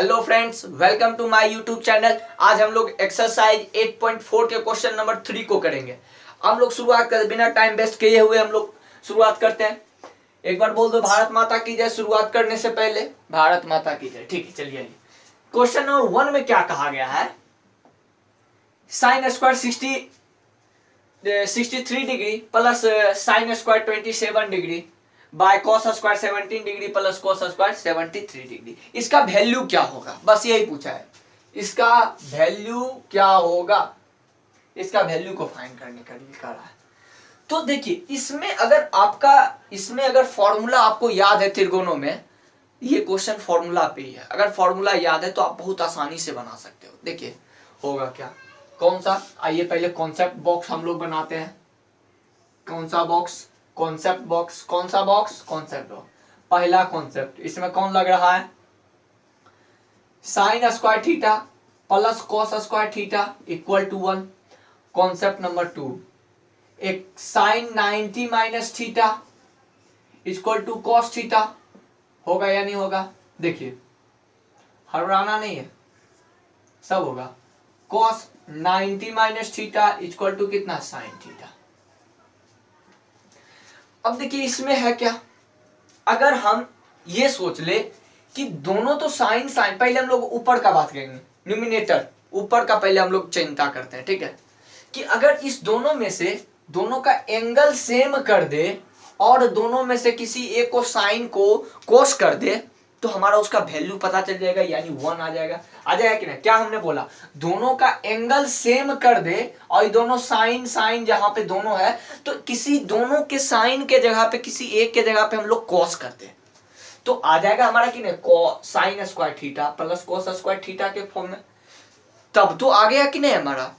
Hello friends, welcome to my YouTube channel. आज हम लोग एक्सरसाइज 8.4 के क्वेश्चन नंबर 3 को करेंगे। हम लोग शुरुआत कर बिना टाइम वेस्ट किए हुए हम लोग शुरुआत करते हैं। एक बार बोल दो भारत माता की जय। शुरुआत करने से पहले भारत माता की जय। ठीक है, चलिए आइए। क्वेश्चन नंबर 1 में क्या कहा गया है? Sine square 63 degree plus sine square 27 degree by cos square 17 degree plus cos square 73 degree. इसका वैल्यू क्या होगा, बस यही पूछा है। इसका वैल्यू क्या होगा, इसका वैल्यू को फाइंड करने का लिए कहा है। तो देखिए, इसमें अगर फॉर्मूला आपको याद है त्रिकोणों में, ये क्वेश्चन फॉर्मूला पे ही है। अगर फॉर्मूला याद है तो आप बहुत आसानी से बना सकते हो। देखिए होगा क्या, कौन सा, आइए पहले कॉन्सेप्ट बॉक्स हम लोग बनाते हैं। कौन सा बॉक्स? Concept box. कौन सा बॉक्स? Concept box. पहला कॉन्सेप्ट, इसमें कौन लग रहा है? Sine square theta plus cos square theta equal to 1। Concept number 2, एक sine 90 minus theta equal to cos theta. होगा या नहीं होगा? देखिए, हड़बड़ाना नहीं है, सब होगा। Cos 90 minus theta equal to कितना? Sine theta. अब देखिए इसमें है क्या, अगर हम ये सोच ले कि दोनों तो साइन साइन, पहले हम लोग ऊपर का बात करेंगे, न्यूमिनेटर ऊपर का पहले हम लोग चिंता करते हैं। ठीक है, कि अगर इस दोनों में से दोनों का एंगल सेम कर दे और दोनों में से किसी एक को साइन को कोस कर दे तो हमारा उसका वैल्यू पता चल जाएगा, यानी 1 आ जाएगा। आ जाएगा कि नहीं? क्या हमने बोला? दोनों का एंगल सेम कर दे और दोनों साइन साइन जहां पे दोनों है तो किसी दोनों के साइन के जगह पे किसी एक के जगह पे हम लोग कॉस करते हैं तो आ जाएगा हमारा कि नहीं, sign square theta plus cos square theta के फॉर्म में। तब तो आ गया कि नहीं हमारा,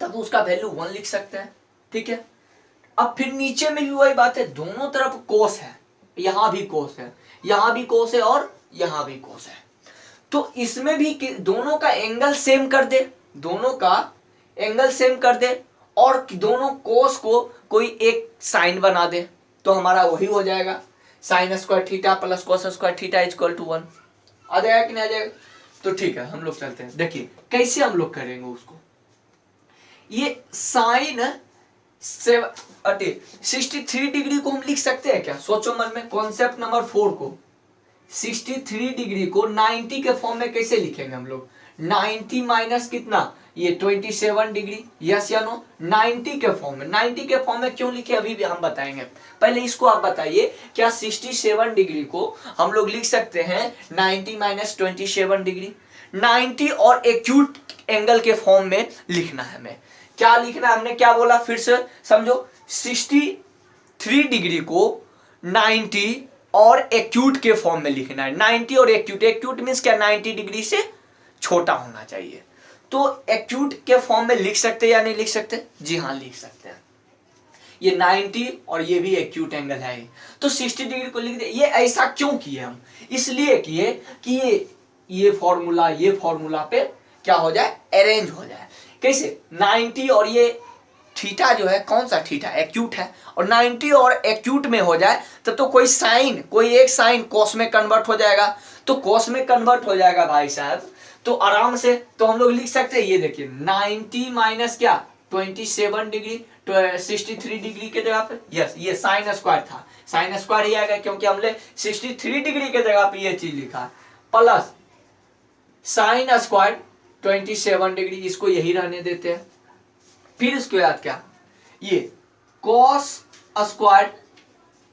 तब तो उसका वैल्यू 1 लिख सकते हैं। ठीक है, अब फिर नीचे में भी वही बात है, दोनों तरफ कोस है, यहां भी कोस है, यहां भी कोस है और यहां भी कोस है। तो इसमें भी दोनों का एंगल सेम कर दे, दोनों का एंगल सेम कर दे और दोनों कोस को कोई एक साइन बना दे तो हमारा वही हो जाएगा, sine square theta plus cos square theta equal to 1। आ जाएगा कि नहीं आ जाएगा? तो ठीक है, हम लोग चलते हैं। देखिए कैसे हम लोग करेंगे उसको। ये साइन 63 डिग्री को हम लिख सकते हैं क्या? सोचो मन में। कॉन्सेप्ट नंबर 4 को, 63 डिग्री को 90 के फॉर्म में कैसे लिखेंगे हम लोग? 90 माइनस कितना? ये 27 डिग्री। यस या नो? 90 के फॉर्म में। 90 के फॉर्म में क्यों लिखे अभी भी हम बताएंगे। पहले इसको आप बताइए, क्या 67 डिग्री को हम लोग लिख सकते हैं 90 माइनस 27 डिग्री? 90 और एक्यूट एंगल के फॉर्म में लिखना है हमें। क्या लिखना है? हमने क्या बोला फिर से समझो। 63 डिग्री को 90 और एक्यूट के फॉर्म में लिखना है। 90 और एक्यूट, एक्यूट मींस क्या? 90 डिग्री से छोटा होना चाहिए। तो एक्यूट के फॉर्म में लिख सकते या नहीं लिख सकते? जी हाँ, लिख सकते हैं। ये 90 और ये भी एक्यूट एंगल है, तो 60 डिग्री को लिख दे। ये ऐसा क्यों किए हम? इसलिए किए कि ये फॉर्मूला पे क्या हो जाए, अरेंज हो जाए। कैसे? 90 और ये थीटा जो है, कौन सा थीटा? एक्यूट है, और 90 और एक्यूट में हो जाए तब तो कोई एक साइन कॉस में कन्वर्ट हो जाएगा। तो कॉस में कन्वर्ट हो जाएगा भाई साहब, तो आराम से तो हम लोग लिख सकते हैं। ये देखिए 90 माइनस क्या? 27 डिग्री, 63 डिग्री के जगह पे, यस ये साइन स्क्वायर था, साइन स्क्वायर ही आएगा क्योंकि हमने 63 डिग्री के जगह पे ये चीज लिखा, प्लस साइन स्क्वायर 27 डिग्री, इसको यही रहने देते हैं। फिर इसके बाद क्या? ये कॉस स्क्वायर,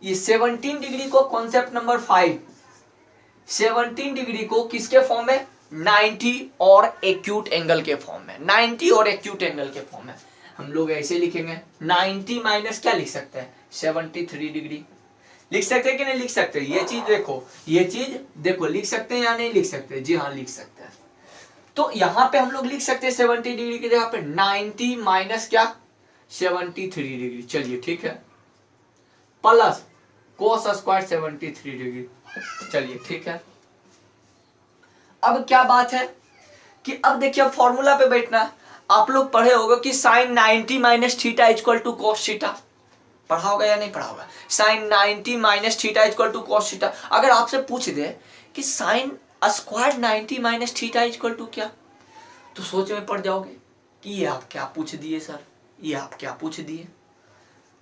ये 17 डिग्री को कॉन्सेप्ट नंबर 5, 17 डिग्री को किसके फॉर्म में? 90 और एक्यूट एंगल के फॉर्म में। 90 और एक्यूट एंगल के फॉर्म में हम लोग ऐसे लिखेंगे, 90 माइनस क्या लिख सकते हैं? 73 डिग्री लिख सकते हैं कि नहीं लिख सकते? ये चीज देखो, ये चीज देखो, लिख सकते हैं या नहीं लिख सकते? जी हाँ, लिख सकते हैं। तो यहां पे हम लोग लिख सकते हैं 70 डिग्री की जगह पे 90 माइनस क्या? 73 डिग्री। चलिए ठीक है, प्लस कोस स्क्वायर 73 डिग्री। चलिए ठीक है। अब क्या बात है कि अब देखिए, अब फॉर्मूला पे बैठना। आप लोग पढ़े होगा कि sine 90 minus theta equal to cos theta. पढ़ा होगा या नहीं पढ़ा होगा? Sine 90 minus theta equal to cos theta. अगर आपसे पूछ दे कि sine square 90 minus theta equal to क्या? तो सोच में पड़ जाओगे कि ये आप क्या पूछ दिए सर, ये आप क्या पूछ दिए।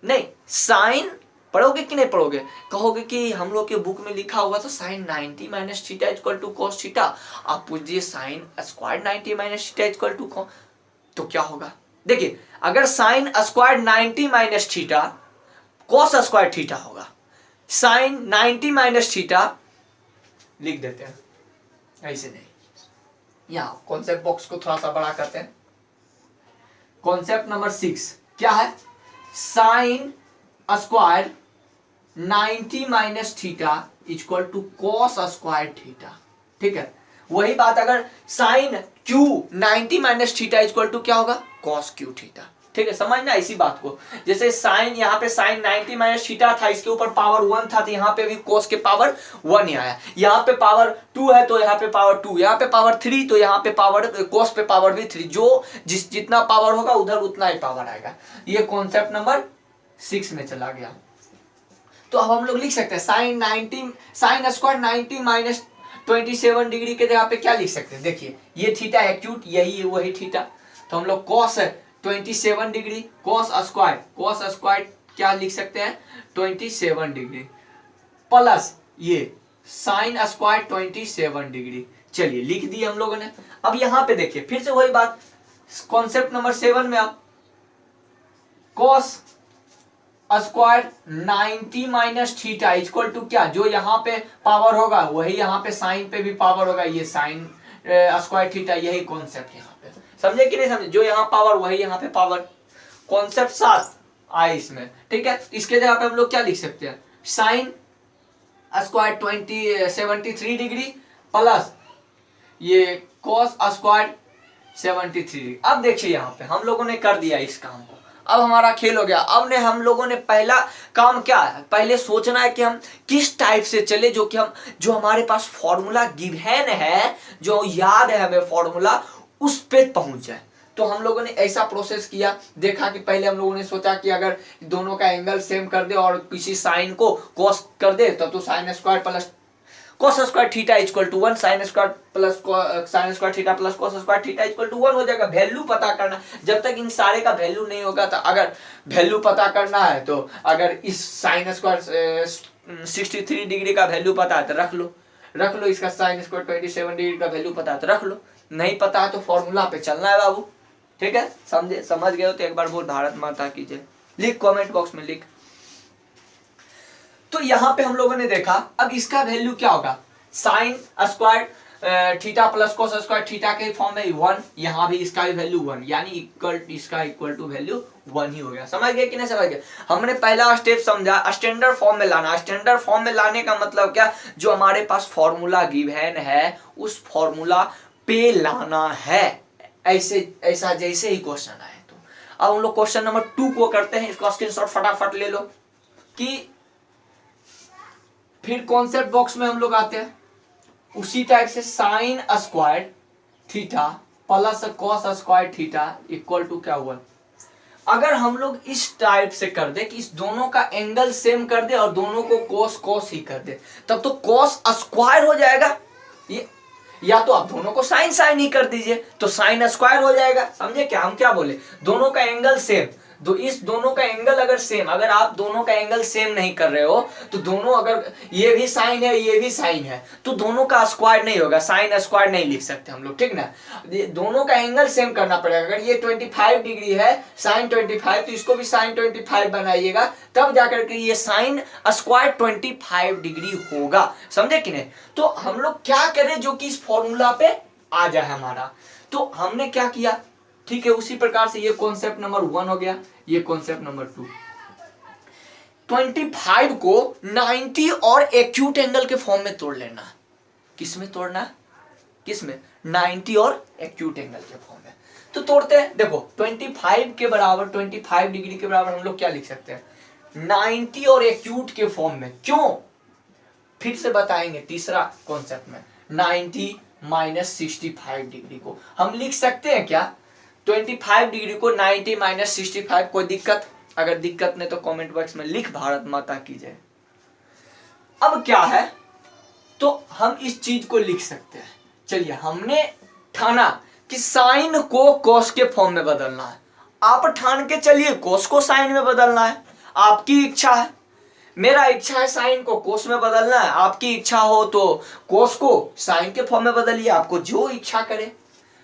नहीं, साइन पढ़ोगे कि नहीं पढ़ोगे? कहोगे कि हम लोग के बुक में लिखा हुआ था sine 90 minus theta equal to cos theta, आप पूछ दिए sine square 90 minus theta equal to cos, तो क्या होगा? देखिए, अगर sine square 90 minus theta cos square theta होगा, साइन 90 माइनस थीटा लिख देते हैं, ऐसे नहीं। यहाँ कॉन्सेप्ट बॉक्स को थोड़ा सा बड़ा करते हैं। कॉन्सेप्ट नंबर 6 क्या है? Sine square 90 minus theta equal to cos square theta. ठीक है, वही बात अगर sine cube 90 minus theta equal to क्या होगा? Cos cube theta. ठीक है, समझना इसी बात को। जैसे साइन, यहाँ पे साइन 90 माइनस थीटा था, इसके ऊपर पावर 1 था, तो यहाँ पे भी कोस के पावर 1 ही आया। यहाँ पे पावर 2 है तो यहाँ पे पावर 2, यहाँ पे पावर 3 तो यहाँ पे पावर कोस पे पावर भी 3, जो जितना पावर होगा उधर उतना ही पावर आएगा। ये कॉन्सेप्ट नंबर 6 में चला गया। तो अब हम लोग लिख सकते हैं साइन स्क्वायर 90 माइनस 27 डिग्री के जगह पे क्या लिख सकते हैं? देखिए, ये थीटा एक्यूट, यही वही थीटा, तो हम लोग कॉस 27 डिग्री कॉस स्क्वायर क्या लिख सकते हैं? 27 डिग्री प्लस ये साइन स्क्वायर 27 डिग्री। चलिए लिख दिए हम लोगों ने। अब यहां पे देखिए, फिर से वही बात, कॉन्सेप्ट नंबर 7 में आप cos square 90 minus theta equal to क्या? जो यहाँ पे पावर होगा वही यहाँ पे साइन पे भी पावर होगा, ये साइन स्क्वायर थीटा, यही कॉन्सेप्ट यहाँ पे। समझे कि नहीं समझे? जो यहाँ पावर वही यहाँ पे पावर। कॉन्सेप्ट 7 आए इसमें। ठीक है, इसके जगह पे हम लोग क्या लिख सकते हैं? साइन स्क्वायर 73 डिग्री प्लस ये कॉस स्क्वायर 73 डिग्री। अब देखिए यहाँ पे हम लोगों ने कर दिया इस काम को, अब हमारा खेल हो गया। अब हम लोगों ने पहला काम क्या है? पहले सोचना है कि हम किस टाइप से चले, जो हमारे पास फॉर्मूला गिवन है, जो याद है हमें फॉर्मूला, उस पे पहुंच जाए। तो हम लोगों ने ऐसा प्रोसेस किया, देखा कि पहले हम लोगों ने सोचा कि अगर दोनों का एंगल सेम कर दे और किसी साइन को कॉस कर दे तो sine square plus cos square theta equal to 1, sine square theta plus cos square theta equal to 1 हो जाएगा। वैल्यू पता करना, जब तक इन सारे का वैल्यू नहीं होगा, तो अगर वैल्यू पता करना है तो अगर इस साइन स्क्वायर 63 डिग्री का वैल्यू पता है तो रख लो, इसका साइन स्क्वायर 27 डिग्री का वैल्यू पता है तो रख लो, नहीं पता है तो फॉर्मूला पे चलना है बाबू। ठीक है, समझ गए हो तो एक बार बोल भारत माता की जय लिख, कमेंट बॉक्स में लिख। तो यहाँ पे हम लोगों ने देखा, अब इसका वैल्यू क्या होगा? Sign square theta plus cos square theta के फॉर्म में 1, यहाँ भी इसका भी वैल्यू 1, यानी इसका इक्वल टू वैल्यू 1 ही हो गया। समझ गए कि नहीं समझ गए? हमने पहला स्टेप समझा, स्टैंडर्ड फॉर्म में लाना। स्टैंडर्ड फॉर्म में लाने का मतलब क्या? जो हमारे पास फॉर्मूला गिवन है उस फॉर्मूला पे लाना है, ऐसा जैसे ही क्वेश्चन आए। तो अब हम लोग क्वेश्चन नंबर 2 को करते हैं, इसका स्क्रीनशॉट फटाफट ले लो। कि फिर कॉन्सेप्ट बॉक्स में हम लोग आते हैं, उसी टाइप से sine square theta plus cos square theta equal to क्या हुआ? अगर हम लोग इस टाइप से कर दे कि इस दोनों का एंगल सेम कर दे और दोनों को कॉस ही कर दे, तब तो कॉस स्क्वायर हो जाएगा ये, या तो आप दोनों को साइन ही कर दीजिए तो साइन स्क्वायर हो जाएगा। समझे क्या हम क्या बोले? दोनों का एंगल सेम, इस दोनों का एंगल अगर सेम, अगर आप दोनों का एंगल सेम नहीं कर रहे हो तो दोनों, अगर ये भी साइन है ये भी साइन है तो दोनों का स्क्वायर नहीं होगा, साइन स्क्वायर नहीं लिख सकते हम लोग। ठीक ना, दोनों का एंगल सेम करना पड़ेगा। अगर ये 25 डिग्री है साइन 25, तो इसको भी साइन 25 बनाइएगा, तब जाकर के ये साइन स्क्वायर 25 डिग्री होगा। समझे कि नहीं? तो हम लोग क्या करें जो कि इस फॉर्मूला पे आ जाए हमारा। तो हमने क्या किया, ठीक है, उसी प्रकार से ये कॉन्सेप्ट नंबर 1 हो गया, ये कॉन्सेप्ट नंबर 2। 25 को 90 और एक्यूट एंगल के फॉर्म में तोड़ लेना। किस में तोड़ना? किस में? 90 और एक्यूट एंगल के फॉर्म में। तो तोड़ते हैं। देखो 25 के बराबर, 25 डिग्री के बराबर हम लोग क्या लिख सकते हैं? 90 और एक्यूट के फॉर्म में। क्यों? फिर से बताएंगे तीसरा कॉन्सेप्ट में। 90 माइनस 65 डिग्री को हम लिख सकते हैं क्या? 25 डिग्री को 90 माइनस 65। कोई दिक्कत? अगर दिक्कत नहीं तो कमेंट बॉक्स में लिख, भारत माता की जय। अब क्या है, तो हम इस चीज को लिख सकते हैं। चलिए, हमने ठाना कि साइन को कॉस के फॉर्म में बदलना है। आप ठान के चलिए कॉस को साइन में बदलना है, आपकी इच्छा है। मेरा इच्छा है साइन को कोस में बदलना है, आपकी इच्छा हो तो कोस को साइन के फॉर्म में बदलिए, आपको जो इच्छा करे।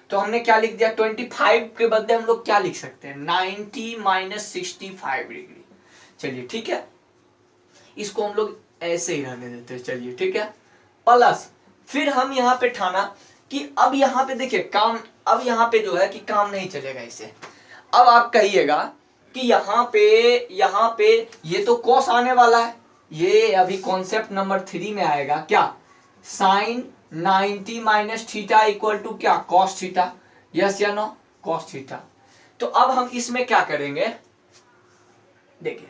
तो हमने क्या लिख दिया, 25 के बदले हम लोग क्या लिख सकते हैं, 90 माइनस 65 डिग्री। चलिए ठीक है, इसको हम लोग ऐसे ही रहने देते हैं। चलिए ठीक है, प्लस फिर हम यहाँ पे ठाना कि अब यहाँ पे देखिए काम, अब यहाँ पे जो है कि काम नहीं चलेगा इसे। अब आप कहिएगा कि यहाँ पे ये तो कॉस आने वाला है, ये अभी कॉन्सेप्ट नंबर 3 में आएगा क्या, sine 90 minus theta equal to क्या, कॉस थीटा। यस या नो, कॉस थीटा। तो अब हम इसमें क्या करेंगे, देखिए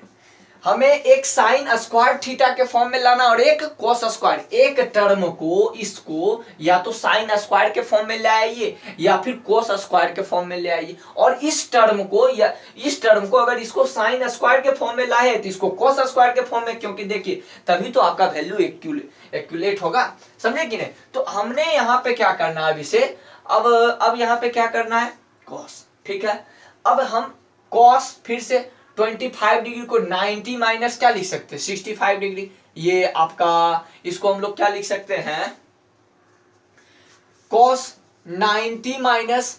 हमें एक साइन स्क्वायर थीटा के फॉर्म में लाना और एक कॉस स्क्वायर, एक टर्म को इसको या तो साइन स्क्वायर के फॉर्म में ले आइए या फिर कॉस स्क्वायर के फॉर्म में ले आइए। और इस टर्म को या इस टर्म को अगर इसको साइन स्क्वायर के फॉर्म में लाए तो इसको कॉस स्क्वायर के फॉर्म में, क्योंकि देखिए तभी तो आपका वैल्यू एक्यूलेट होगा, समझे कि नहीं। तो हमने यहाँ पे क्या करना है, अब इसे अब यहाँ पे क्या करना है, कॉस। ठीक है, अब हम कॉस फिर से 25 डिग्री को 90 माइनस क्या लिख सकते हैं, 65 डिग्री। ये आपका, इसको हम लोग क्या लिख सकते हैं, cos 90 माइनस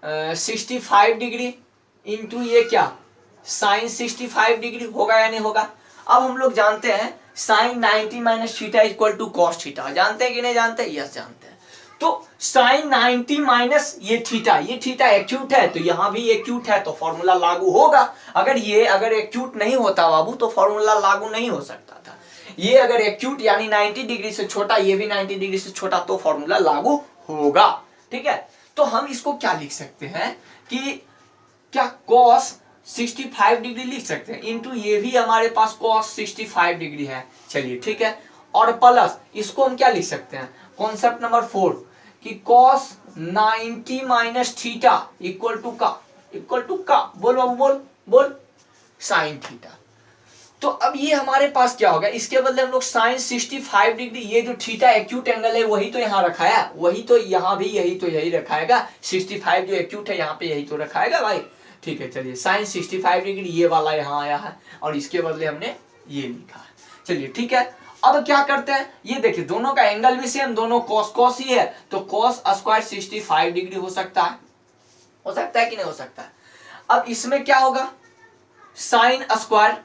65 डिग्री इंटू ये क्या, साइन 65 डिग्री। होगा या नहीं होगा। अब हम लोग जानते हैं sine 90 minus theta equal to cos theta, जानते हैं कि नहीं जानते, यस जानते हैं। तो साइन 90 माइनस ये थीटा एक्यूट है, तो यहां भी एक्यूट है तो फॉर्मूला लागू होगा। अगर एक्यूट नहीं होता बाबू तो फॉर्मूला लागू नहीं हो सकता था। ये अगर एक्यूट यानी 90 डिग्री से छोटा, ये भी 90 डिग्री से छोटा, तो फॉर्मूला लागू होगा। ठीक है, तो हम इसको क्या लिख सकते हैं कि क्या cos 65 डिग्री लिख सकते हैं इंटू ये भी हमारे पास cos 65 डिग्री है। चलिए ठीक है, और प्लस इसको हम क्या लिख सकते हैं, कॉन्सेप्ट नंबर 4 कि cos 90 minus theta equal to का बोल बाबू बोल साइन थीटा। तो अब ये हमारे पास क्या होगा, इसके बदले हम लोग साइन 65 डिग्री, ये जो थीटा एक्यूट एंगल है वही तो यहाँ रखा है, वही तो यहाँ भी यही रखाएगा। 65 जो एक्यूट है यहाँ पे यही तो रखाएगा भाई। ठीक है, चलिए साइन 65 डिग्री ये वाला यहाँ आया है और इसके बदले हमने ये लिखा है। चलिए ठीक है, अब क्या करते हैं, ये देखिए दोनों का एंगल भी सेम, दोनों कॉस ही है, तो कॉस स्क्वायर 65 डिग्री हो सकता है कि नहीं हो सकता है। अब इसमें क्या होगा, साइन स्क्वायर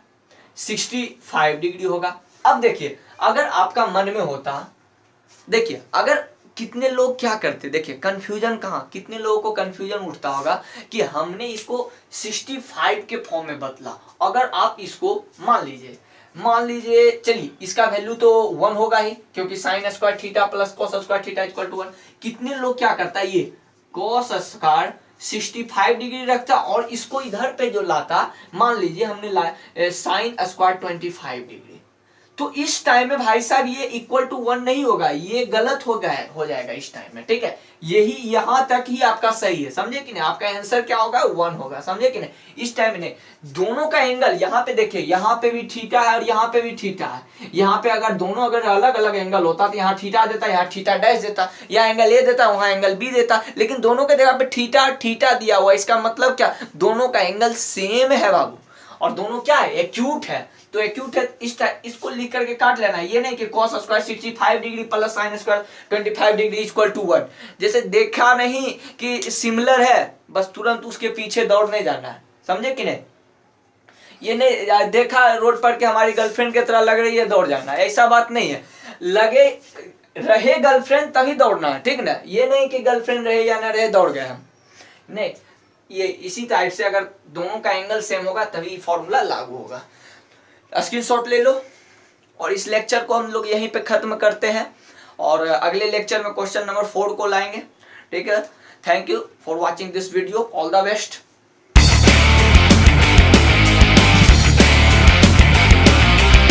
65 डिग्री होगा। अब देखिए अगर आपका मन में होता, देखिए अगर कितने लोग क्या करते, देखिए कंफ्यूजन कहाँ, कितने लोगों को कंफ्यूजन उठता होगा कि हमने इसको 65 के फॉर्म में बदला। अगर आप इसको मान लीजिए चलिए इसका वैल्यू तो 1 होगा ही, क्योंकि sine square theta plus cos square theta equal to 1। कितने लोग क्या करता है, ये कॉस स्क्वायर 65 डिग्री रखता और इसको इधर पे जो लाता, मान लीजिए हमने लाया साइन स्क्वायर 25 डिग्री, तो इस टाइम में भाई साहब ये इक्वल टू 1 नहीं होगा, ये गलत हो जाएगा इस टाइम में। ठीक है, यही यहां तक ही आपका सही है, समझे कि नहीं, आपका आंसर क्या होगा, 1 होगा, समझे कि नहीं। इस टाइम में नहीं, दोनों का एंगल यहाँ पे देखिए, यहाँ पे भी थीटा है और यहाँ पे भी थीटा है। यहाँ पे अगर दोनों अगर अलग अलग एंगल होता तो यहाँ थीटा देता, यहाँ थीटा डैश देता, यहाँ एंगल ए देता, वहां एंगल बी देता, लेकिन दोनों के जगह पे थीटा दिया हुआ। इसका मतलब क्या, दोनों का एंगल सेम है बाबू, और दोनों क्या है, एक्यूट है। तो एक्यूट है, इसको लिख करके काट लेना है, ये नहीं कि cos square 65 degree plus sine square 25 degree equal to 1। जैसे देखा नहीं कि सिमिलर है, बस तुरंत उसके पीछे दौड़ने जाना है, समझे कि नहीं। ये नहीं देखा रोड पर कि हमारी गर्लफ्रेंड की तरह लग रही है, दौड़ जाना है, ऐसा बात नहीं है। लगे रहे गर्लफ्रेंड तभी दौड़ना है, ठीक ना। ये नहीं कि गर्लफ्रेंड रहे या ना रहे दौड़ गए हम, नहीं। ये इसी टाइप से अगर दोनों का एंगल सेम होगा तभी फॉर्मूला लागू होगा। स्क्रीनशॉट ले लो और इस लेक्चर को हम लोग यहीं पे खत्म करते हैं और अगले लेक्चर में क्वेश्चन नंबर 4 को लाएंगे। ठीक है, thank you for watching this video, all the best.